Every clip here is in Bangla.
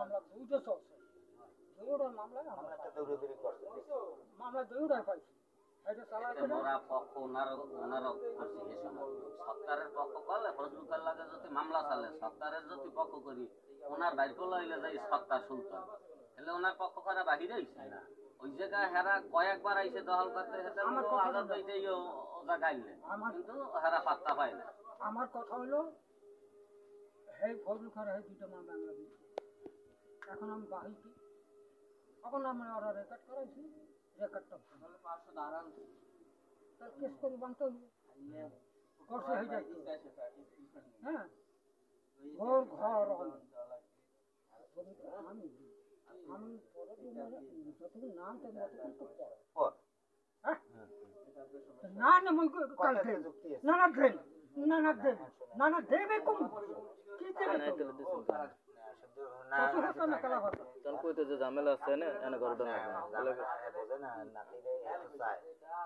মামলা দুইটা চলছে, দুইটার মামলায় মামলাটা দৌড়াদৌড়ি করছে, মামলা দুইটাই পাইছি। এটা চালাই করে ওরা পক্ষ ওনারা করছে এই সময় সরকারের পক্ষ করলে ফজলুকার লাগে যদি মামলা চালে সরকারের যদি পক্ষ করি ওনার বাইর করলে হইলে যাই সরকার সুলতান তাহলে ওনার পক্ষ করা বাহিরে হইছে না ওই জায়গায় হেরা কয়েকবার আইসে দখল করতে হেতে আজাদ হইতেই ও জায়গা আইলে কিন্তু হেরা পাত্তা পায় না। আমার কথা হলো এই ফজলু খার এই দুইটা মামলা আমরা দিচ্ছি, এখন আমি বাহিছি, এখন আমি ওরা রেকর্ড করাইছি, রেকর্ডটা তার কেস করে বানতে হবে করছে হয়ে যায়। হ্যাঁ ঘর ঘর আমি আমি পরে যতটুকু নাম তো ততটুকু পর হ্যাঁ না না মই কাল না না দেন না না দেন না না দেবে কম কি দেবে না না কালা কথা চল কইতে যে ঝামেলা আছে না এনে করতে না বলে না নাতিরে একটু চায়,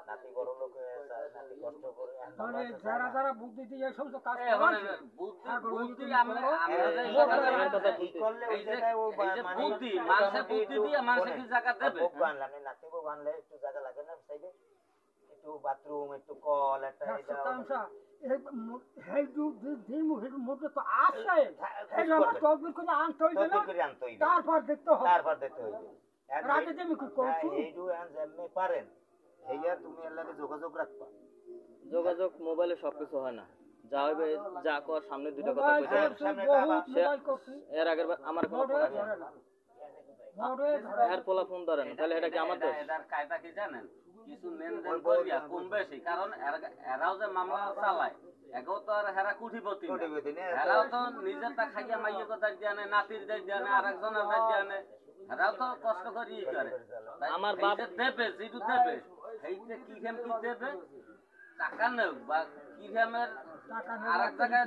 নাতি বড় লোক হয়ে যায়, নাতি কষ্ট করে তাহলে যারা যারা বুদ্ধি দিয়ে এই সমস্ত কাজ বুদ্ধি আমরা কথা কি করলে ওই জায়গায় ও বুদ্ধি মানুষের বুদ্ধি দিয়ে মানুষে কি জায়গা দেবে বানলাম নাতি বউ বানলে একটু জায়গা লাগে না সাইডে, একটু বাথরুম একটু কল একটা এটা হেই দু দিন হেড মোটে তো আসে হেড আমার তদবির করে আনতে হইবে না, তারপর দেখতে হবে, তারপর দেখতে হইবে রাতে তুমি কি করছো এইটু এন্ড যেমনি পারেন এইয়া তুমি এর লাগে যোগাযোগ রাখবা। যোগাযোগ মোবাইলে সবকিছু হয় না, যা হইবে যা কর সামনে দুটো কথা কইতে এর আগের আমার কোনো ফোন আসে এর পোলা ফোন ধরে না, তাহলে এটা কি আমার দোষ? এটার কায়দা কি জানেন কিছু লেনদেন করিয়া কম বেশি কারণ এরাও যে মামলা চালায় এগো তো আর হেরা কুঠিপতি হেরাও তো নিজেরটা খাইয়া মাইয়ে কথা দিয়ে আনে নাতির দায় দিয়ে আনে আর একজনের দায় দিয়ে আনে হেরাও তো কষ্ট করে ই করে আমার বাপ দেবে যেটু দেবে সেইটা কি খেম কি দেবে টাকা নেই বা কি খেমের আরেক জায়গায়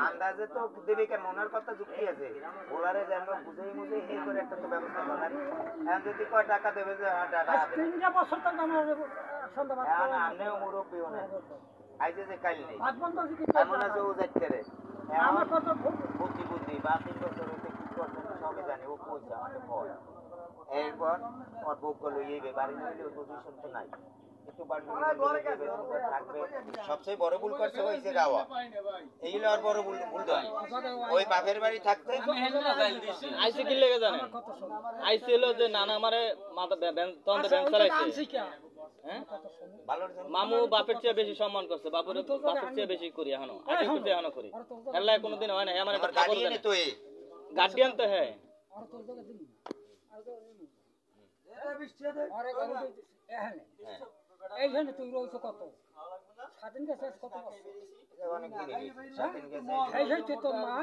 আন্দাজে তো দেবে কেন ওনার কথা যুক্তি আছে ওলারে যেন বুঝেই মুঝে এই করে একটা তো ব্যবস্থা করেন, এখন যদি কয় টাকা দেবে যে টাকা 3 বছর তক আমার সন্ধ্যাবাদ আমিও মুরব্বী না আইজে যে কাল নেই বন্ধ কি এমন আছে ও যাইতে রে আমার কথা বুদ্ধি বুদ্ধি বা 3 বছর হইতে কি করছে সবই জানি ও কইছে আমাকে কয় এরপর ওর বউ গুলো এইবে বাড়ি নিলে ও পজিশন তো নাই একটু বাড়ি থাকবে সবচেয়ে বড় ভুল করছে হইছে গাওয়া এইগুলো আর বড় ভুল দেয় ওই বাপের বাড়ি থাকতে আইসি কি লেগে জানেন আইসি হলো যে নানা আমারে মাথা তন্দে ব্যাংক চালাইছে হ্যাঁ মামু বাপের চেয়ে বেশি সম্মান করছে বাপের চেয়ে বেশি করি এখনো আগে করতে এখনো করি আল্লাহ কোনোদিন হয় না আমার একটা খবর দেন তো গার্ডিয়ান তো হ্যাঁ এইখানে তুই রয়েছ কত স্বাধীন গেছে কত এইখানে তোর মা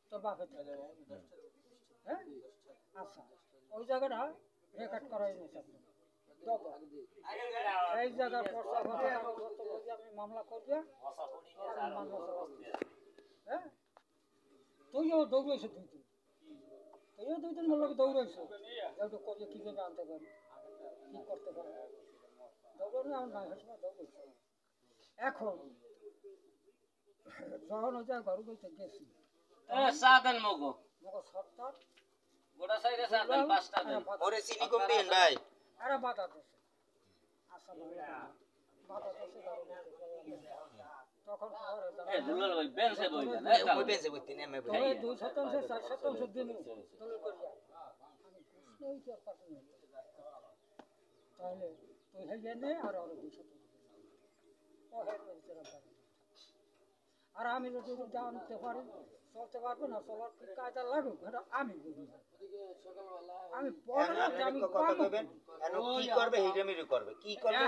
তোর বাপের হ্যাঁ আচ্ছা ওই জায়গাটা রেকর্ড করা হয়েছে এই জায়গার আমি মামলা করবে হ্যাঁ তুইও দৌড়াইছো তুইও 2 দিন লোক দৌড়াইছো একটু করবে কিভাবে আনতে পারি কি করতে পারি দৌড়ানো আমার নাই সময় দৌড়াইছো এখন যখন ওই জায়গায় ঘর গইতে গেছি সাদেন মগো সত্তর গোটা সাইডে সাদেন 5টা দেন ওরে চিনি কম দিন ভাই আরে বাধা দিছে আচ্ছা বাধা দিছে তখন এ দুলাল ভাই বেঞ্চে বইবেন ওই বেঞ্চে বইতে নেমে বই 2 শতাংশ 4 শতাংশ দিন দলের করিয়া আমি প্রশ্নই তোর কাছে নেই তাহলে তুই হইয়া নে আর 2 শতাংশ ও হের আর আমি যদি জানতে পারি চলতে পারবো না চলার কি কায়দা লাগুক এটা আমি বুঝি আমি পরে কথা কইবেন কি করবে হিরেমিরি করবে কি করবে